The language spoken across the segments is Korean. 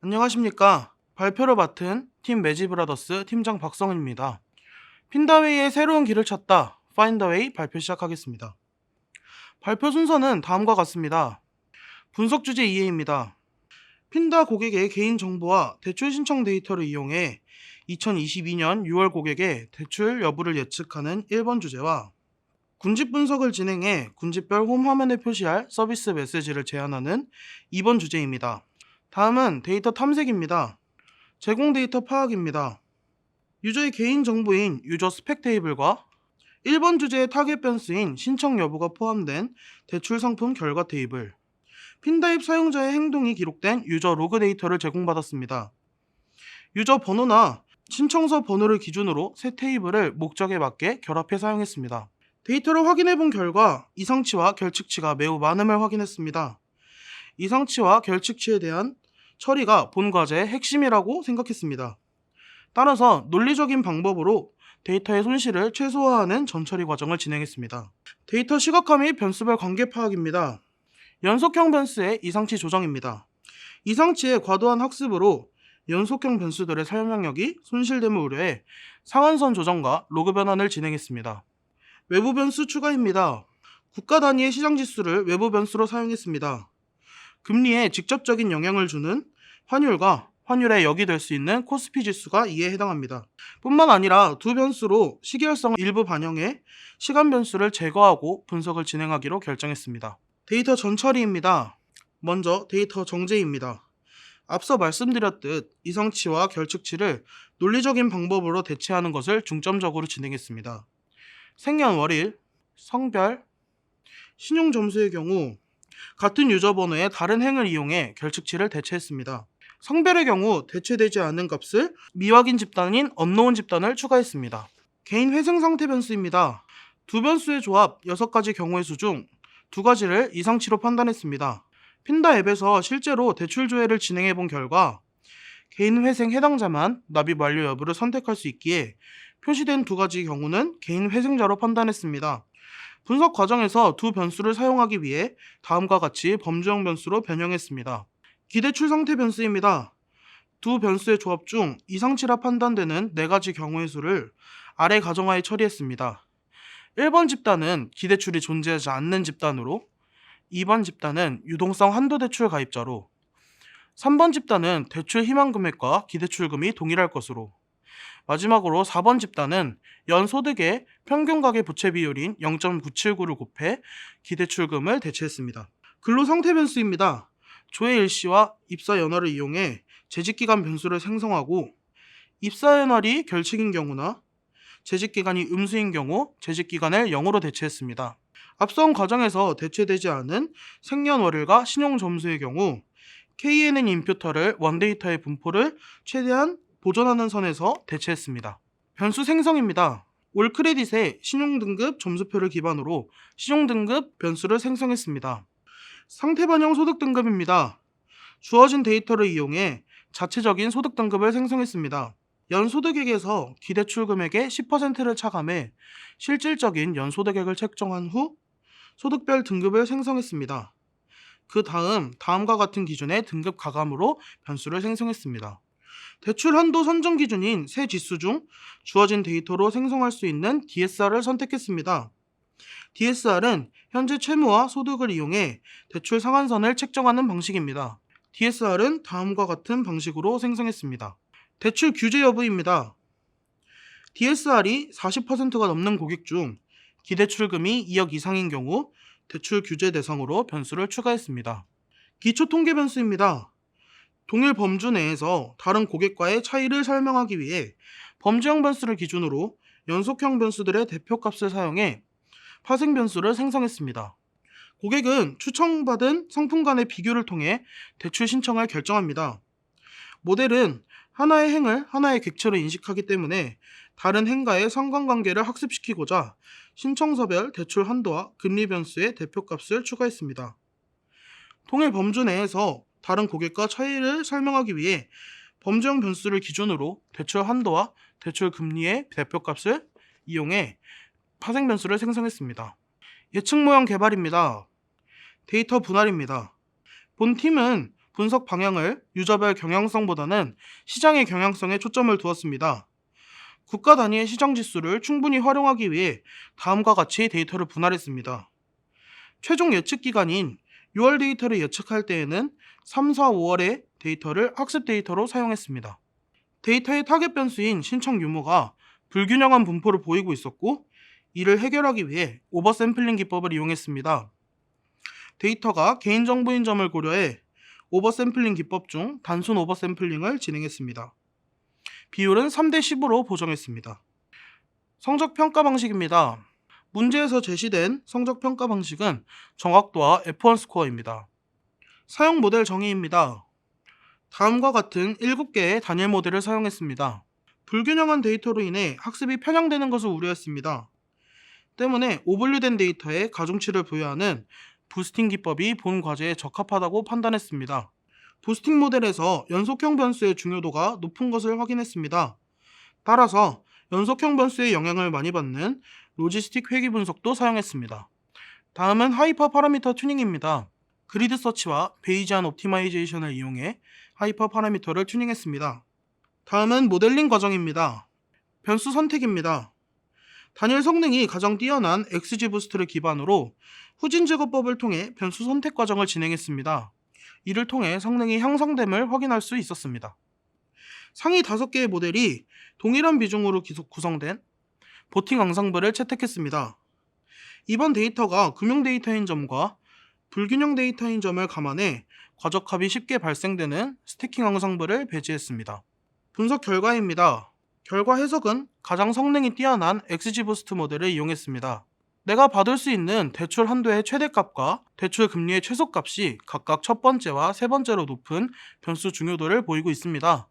안녕하십니까. 발표를 맡은 팀 매지브라더스 팀장 박성은입니다. 핀다웨이의 새로운 길을 찾다 파인더웨이 발표 시작하겠습니다. 발표 순서는 다음과 같습니다. 분석 주제 2회입니다. 핀다 고객의 개인 정보와 대출 신청 데이터를 이용해 2022년 6월 고객의 대출 여부를 예측하는 1번 주제와 군집 분석을 진행해 군집별 홈 화면에 표시할 서비스 메시지를 제안하는 2번 주제입니다. 다음은 데이터 탐색입니다. 제공 데이터 파악입니다. 유저의 개인 정보인 유저 스펙 테이블과 1번 주제의 타겟 변수인 신청 여부가 포함된 대출 상품 결과 테이블, 핀다입 사용자의 행동이 기록된 유저 로그 데이터를 제공받았습니다. 유저 번호나 신청서 번호를 기준으로 새 테이블을 목적에 맞게 결합해 사용했습니다. 데이터를 확인해 본 결과 이상치와 결측치가 매우 많음을 확인했습니다. 이상치와 결측치에 대한 처리가 본 과제의 핵심이라고 생각했습니다. 따라서 논리적인 방법으로 데이터의 손실을 최소화하는 전처리 과정을 진행했습니다. 데이터 시각화 및 변수별 관계 파악입니다. 연속형 변수의 이상치 조정입니다. 이상치의 과도한 학습으로 연속형 변수들의 설명력이 손실됨을 우려해 상한선 조정과 로그 변환을 진행했습니다. 외부 변수 추가입니다. 국가 단위의 시장 지수를 외부 변수로 사용했습니다. 금리에 직접적인 영향을 주는 환율과 환율에 역이 될 수 있는 코스피 지수가 이에 해당합니다. 뿐만 아니라 두 변수로 시계열성을 일부 반영해 시간 변수를 제거하고 분석을 진행하기로 결정했습니다. 데이터 전처리입니다. 먼저 데이터 정제입니다. 앞서 말씀드렸듯 이상치와 결측치를 논리적인 방법으로 대체하는 것을 중점적으로 진행했습니다. 생년월일, 성별, 신용점수의 경우 같은 유저 번호의 다른 행을 이용해 결측치를 대체했습니다. 성별의 경우 대체되지 않은 값을 미확인 집단인 언노운 집단을 추가했습니다. 개인 회생 상태 변수입니다. 두 변수의 조합 6가지 경우의 수 중 2가지를 이상치로 판단했습니다. 핀다 앱에서 실제로 대출 조회를 진행해 본 결과 개인 회생 해당자만 납입 완료 여부를 선택할 수 있기에 표시된 2가지 경우는 개인 회생자로 판단했습니다. 분석 과정에서 두 변수를 사용하기 위해 다음과 같이 범주형 변수로 변형했습니다. 기대출 상태 변수입니다. 두 변수의 조합 중 이상치라 판단되는 4가지 경우의 수를 아래 가정하에 처리했습니다. 1번 집단은 기대출이 존재하지 않는 집단으로, 2번 집단은 유동성 한도 대출 가입자로, 3번 집단은 대출 희망 금액과 기대출금이 동일할 것으로, 마지막으로 4번 집단은 연소득의 평균 가계 부채 비율인 0.979를 곱해 기대출금을 대체했습니다. 근로상태 변수입니다. 조회 일시와 입사 연월을 이용해 재직기간 변수를 생성하고 입사 연월이 결칙인 경우나 재직기간이 음수인 경우 재직기간을 0으로 대체했습니다. 앞선 과정에서 대체되지 않은 생년월일과 신용점수의 경우 KNN 임표터를 원데이터의 분포를 최대한 보존하는 선에서 대체했습니다. 변수 생성입니다. 올 크레딧의 신용등급 점수표를 기반으로 신용등급 변수를 생성했습니다. 상태 반영 소득 등급입니다. 주어진 데이터를 이용해 자체적인 소득 등급을 생성했습니다. 연소득액에서 기대출 금액의 10%를 차감해 실질적인 연소득액을 책정한 후 소득별 등급을 생성했습니다. 그 다음 다음과 같은 기준의 등급 가감으로 변수를 생성했습니다. 대출 한도 선정 기준인 세 지수 중 주어진 데이터로 생성할 수 있는 DSR을 선택했습니다. DSR은 현재 채무와 소득을 이용해 대출 상한선을 책정하는 방식입니다. DSR은 다음과 같은 방식으로 생성했습니다. 대출 규제 여부입니다. DSR이 40%가 넘는 고객 중 기대출금이 2억 이상인 경우 대출 규제 대상으로 변수를 추가했습니다. 기초 통계 변수입니다. 동일 범주 내에서 다른 고객과의 차이를 설명하기 위해 범주형 변수를 기준으로 연속형 변수들의 대표값을 사용해 파생 변수를 생성했습니다. 고객은 추천받은 상품 간의 비교를 통해 대출 신청을 결정합니다. 모델은 하나의 행을 하나의 객체로 인식하기 때문에 다른 행과의 상관관계를 학습시키고자 신청서별 대출 한도와 금리 변수의 대표값을 추가했습니다. 동일 범주 내에서 다른 고객과 차이를 설명하기 위해 범주형 변수를 기준으로 대출 한도와 대출 금리의 대표값을 이용해 파생 변수를 생성했습니다. 예측 모형 개발입니다. 데이터 분할입니다. 본 팀은 분석 방향을 유저별 경향성보다는 시장의 경향성에 초점을 두었습니다. 국가 단위의 시장 지수를 충분히 활용하기 위해 다음과 같이 데이터를 분할했습니다. 최종 예측 기간인 6월 데이터를 예측할 때에는 3, 4, 5월의 데이터를 학습 데이터로 사용했습니다. 데이터의 타겟 변수인 신청 유무가 불균형한 분포를 보이고 있었고, 이를 해결하기 위해 오버샘플링 기법을 이용했습니다. 데이터가 개인정보인 점을 고려해 오버샘플링 기법 중 단순 오버샘플링을 진행했습니다. 비율은 3대 10으로 보정했습니다. 성적 평가 방식입니다. 문제에서 제시된 성적 평가 방식은 정확도와 F1 스코어입니다. 사용 모델 정의입니다. 다음과 같은 7개의 단일 모델을 사용했습니다. 불균형한 데이터로 인해 학습이 편향되는 것을 우려했습니다. 때문에 오분류된 데이터에 가중치를 부여하는 부스팅 기법이 본 과제에 적합하다고 판단했습니다. 부스팅 모델에서 연속형 변수의 중요도가 높은 것을 확인했습니다. 따라서 연속형 변수의 영향을 많이 받는 로지스틱 회귀 분석도 사용했습니다. 다음은 하이퍼 파라미터 튜닝입니다. 그리드 서치와 베이지안 옵티마이제이션을 이용해 하이퍼 파라미터를 튜닝했습니다. 다음은 모델링 과정입니다. 변수 선택입니다. 단일 성능이 가장 뛰어난 XGBoost를 기반으로 후진 제거법을 통해 변수 선택 과정을 진행했습니다. 이를 통해 성능이 향상됨을 확인할 수 있었습니다. 상위 5개의 모델이 동일한 비중으로 구성된 보팅 앙상블을 채택했습니다. 이번 데이터가 금융 데이터인 점과 불균형 데이터인 점을 감안해 과적합이 쉽게 발생되는 스태킹 앙상블을 배치했습니다. 분석 결과입니다. 결과 해석은 가장 성능이 뛰어난 XGBoost 모델을 이용했습니다. 내가 받을 수 있는 대출 한도의 최대값과 대출 금리의 최소값이 각각 첫 번째와 세 번째로 높은 변수 중요도를 보이고 있습니다.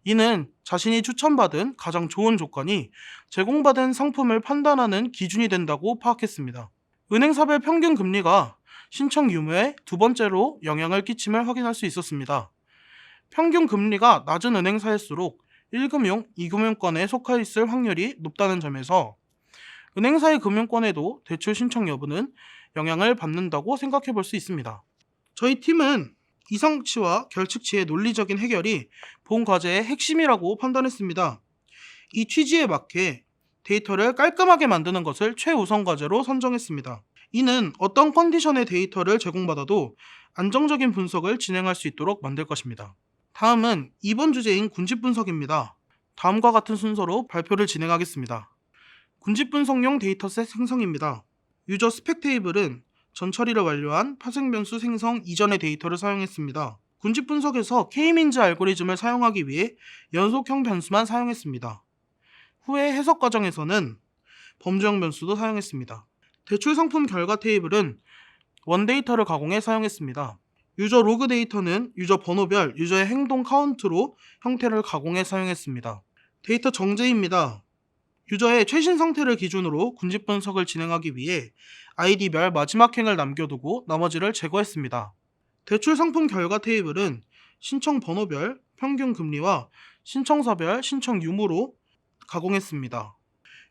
이는 자신이 추천받은 가장 좋은 조건이 제공받은 상품을 판단하는 기준이 된다고 파악했습니다. 은행사별 평균 금리가 신청 유무에 두 번째로 영향을 끼침을 확인할 수 있었습니다. 평균 금리가 낮은 은행사일수록 1금융, 2금융권에 속해 있을 확률이 높다는 점에서 은행사의 금융권에도 대출 신청 여부는 영향을 받는다고 생각해 볼 수 있습니다. 저희 팀은 이성치와 결측치의 논리적인 해결이 본 과제의 핵심이라고 판단했습니다. 이 취지에 맞게 데이터를 깔끔하게 만드는 것을 최우선 과제로 선정했습니다. 이는 어떤 컨디션의 데이터를 제공받아도 안정적인 분석을 진행할 수 있도록 만들 것입니다. 다음은 이번 주제인 군집 분석입니다. 다음과 같은 순서로 발표를 진행하겠습니다. 군집 분석용 데이터셋 생성입니다. 유저 스펙 테이블은 전 처리를 완료한 파생 변수 생성 이전의 데이터를 사용했습니다. 군집 분석에서 K-민즈 알고리즘을 사용하기 위해 연속형 변수만 사용했습니다. 후에 해석 과정에서는 범주형 변수도 사용했습니다. 대출 상품 결과 테이블은 원데이터를 가공해 사용했습니다. 유저 로그 데이터는 유저 번호별 유저의 행동 카운트로 형태를 가공해 사용했습니다. 데이터 정제입니다. 유저의 최신 상태를 기준으로 군집 분석을 진행하기 위해 아이디별 마지막 행을 남겨두고 나머지를 제거했습니다. 대출 상품 결과 테이블은 신청 번호별 평균 금리와 신청사별 신청 유무로 가공했습니다.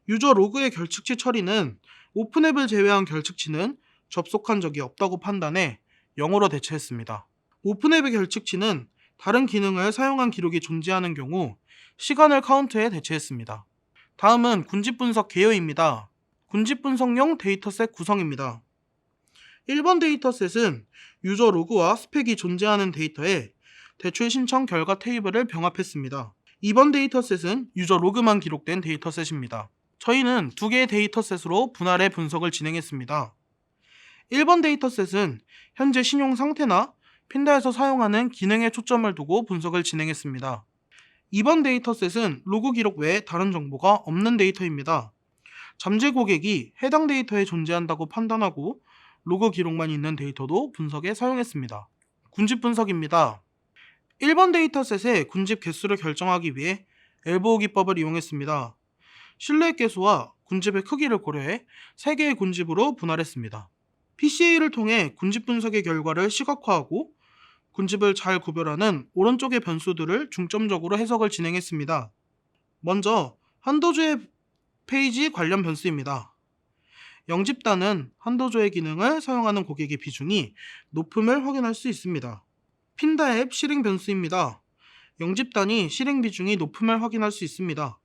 유저 로그의 결측치 처리는 오픈앱을 제외한 결측치는 접속한 적이 없다고 판단해 0으로 대체했습니다. 오픈앱의 결측치는 다른 기능을 사용한 기록이 존재하는 경우 시간을 카운트해 대체했습니다. 다음은 군집 분석 개요입니다. 군집 분석용 데이터셋 구성입니다. 1번 데이터셋은 유저 로그와 스펙이 존재하는 데이터에 대출 신청 결과 테이블을 병합했습니다. 2번 데이터셋은 유저 로그만 기록된 데이터셋입니다. 저희는 2개의 데이터셋으로 분할해 분석을 진행했습니다. 1번 데이터셋은 현재 신용 상태나 핀다에서 사용하는 기능에 초점을 두고 분석을 진행했습니다. 2번 데이터셋은 로그 기록 외에 다른 정보가 없는 데이터입니다. 잠재 고객이 해당 데이터에 존재한다고 판단하고 로그 기록만 있는 데이터도 분석에 사용했습니다. 군집 분석입니다. 1번 데이터셋의 군집 개수를 결정하기 위해 엘보우 기법을 이용했습니다. 신뢰 개수와 군집의 크기를 고려해 3개의 군집으로 분할했습니다. PCA를 통해 군집 분석의 결과를 시각화하고 군집을 잘 구별하는 오른쪽의 변수들을 중점적으로 해석을 진행했습니다. 먼저 한도조의 페이지 관련 변수입니다. 영집단은 한도조의 기능을 사용하는 고객의 비중이 높음을 확인할 수 있습니다. 핀다 앱 실행 변수입니다. 영집단이 실행 비중이 높음을 확인할 수 있습니다.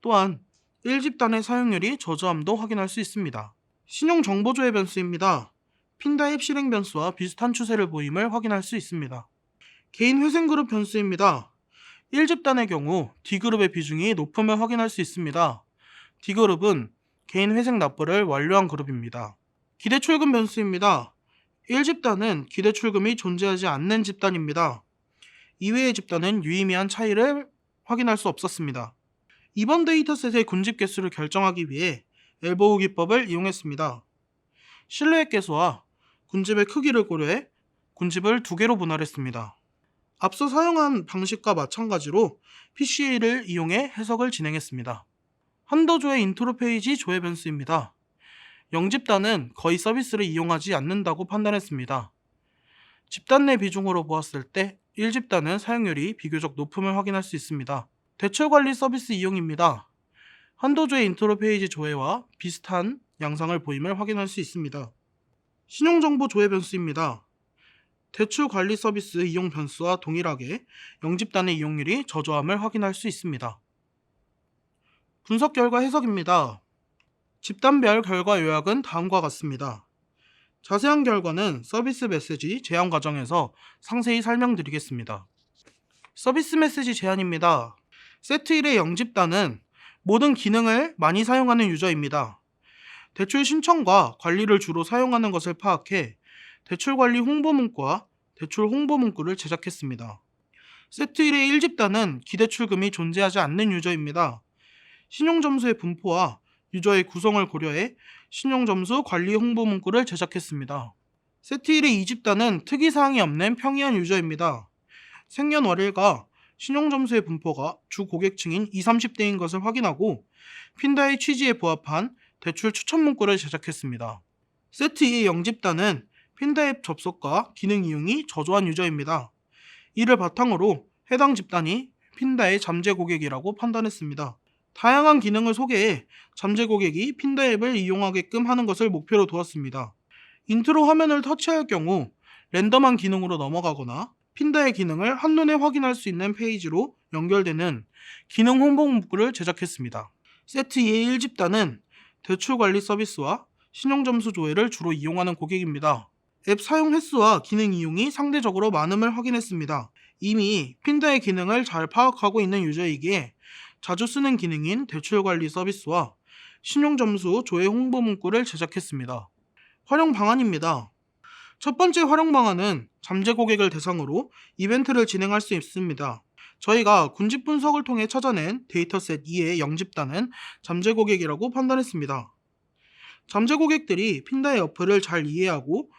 또한 1집단의 사용률이 저조함도 확인할 수 있습니다. 신용정보조회 변수입니다. 핀다 앱 실행 변수와 비슷한 추세를 보임을 확인할 수 있습니다. 개인 회생그룹 변수입니다. 1집단의 경우 D그룹의 비중이 높음을 확인할 수 있습니다. D그룹은 개인 회생 납부를 완료한 그룹입니다. 기대출금 변수입니다. 1집단은 기대출금이 존재하지 않는 집단입니다. 이외의 집단은 유의미한 차이를 확인할 수 없었습니다. 이번 데이터셋의 군집 개수를 결정하기 위해 엘보우 기법을 이용했습니다. 실루엣 개수와 군집의 크기를 고려해 군집을 두 개로 분할했습니다. 앞서 사용한 방식과 마찬가지로 PCA를 이용해 해석을 진행했습니다. 한도조의 인트로 페이지 조회 변수입니다. 영집단은 거의 서비스를 이용하지 않는다고 판단했습니다. 집단 내 비중으로 보았을 때 1집단은 사용률이 비교적 높음을 확인할 수 있습니다. 대출관리 서비스 이용입니다. 한도조의 인트로 페이지 조회와 비슷한 양상을 보임을 확인할 수 있습니다. 신용정보 조회 변수입니다. 대출관리 서비스 이용 변수와 동일하게 영집단의 이용률이 저조함을 확인할 수 있습니다. 분석 결과 해석입니다. 집단별 결과 요약은 다음과 같습니다. 자세한 결과는 서비스 메시지 제안 과정에서 상세히 설명드리겠습니다. 서비스 메시지 제안입니다. 세트 1의 영집단은 모든 기능을 많이 사용하는 유저입니다. 대출 신청과 관리를 주로 사용하는 것을 파악해 대출관리 홍보문구와 대출 홍보문구를 제작했습니다. 세트 1의 1집단은 기대출금이 존재하지 않는 유저입니다. 신용점수의 분포와 유저의 구성을 고려해 신용점수 관리 홍보문구를 제작했습니다. 세트 1의 2집단은 특이사항이 없는 평이한 유저입니다. 생년월일과 신용점수의 분포가 주 고객층인 20, 30대인 것을 확인하고 핀다의 취지에 부합한 대출 추천 문구를 제작했습니다. 세트 2의 영집단은 핀다 앱 접속과 기능 이용이 저조한 유저입니다. 이를 바탕으로 해당 집단이 핀다의 잠재 고객이라고 판단했습니다. 다양한 기능을 소개해 잠재 고객이 핀다 앱을 이용하게끔 하는 것을 목표로 두었습니다. 인트로 화면을 터치할 경우 랜덤한 기능으로 넘어가거나 핀다의 기능을 한눈에 확인할 수 있는 페이지로 연결되는 기능 홍보 문구를 제작했습니다. 세트 2의 1집단은 대출관리 서비스와 신용점수 조회를 주로 이용하는 고객입니다. 앱 사용 횟수와 기능 이용이 상대적으로 많음을 확인했습니다. 이미 핀다의 기능을 잘 파악하고 있는 유저이기에 자주 쓰는 기능인 대출관리 서비스와 신용점수 조회 홍보 문구를 제작했습니다. 활용 방안입니다. 첫 번째 활용 방안은 잠재 고객을 대상으로 이벤트를 진행할 수 있습니다. 저희가 군집 분석을 통해 찾아낸 데이터셋 2의 영집단은 잠재 고객이라고 판단했습니다. 잠재 고객들이 핀다의 어플을 잘 이해하고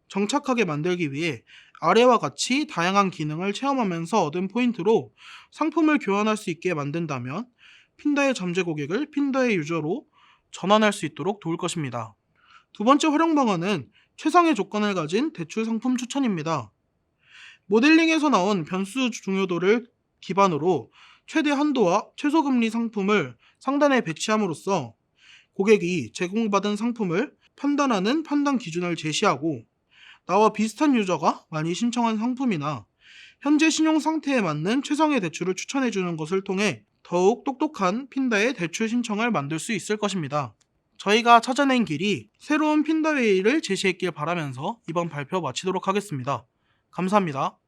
정착하게 만들기 위해 아래와 같이 다양한 기능을 체험하면서 얻은 포인트로 상품을 교환할 수 있게 만든다면 핀다의 잠재 고객을 핀다의 유저로 전환할 수 있도록 도울 것입니다. 두 번째 활용 방안은 최상의 조건을 가진 대출 상품 추천입니다. 모델링에서 나온 변수 중요도를 기반으로 최대 한도와 최소 금리 상품을 상단에 배치함으로써 고객이 제공받은 상품을 판단하는 판단 기준을 제시하고 나와 비슷한 유저가 많이 신청한 상품이나 현재 신용 상태에 맞는 최상의 대출을 추천해주는 것을 통해 더욱 똑똑한 핀다의 대출 신청을 만들 수 있을 것입니다. 저희가 찾아낸 길이 새로운 핀다웨이를 제시했길 바라면서 이번 발표 마치도록 하겠습니다. 감사합니다.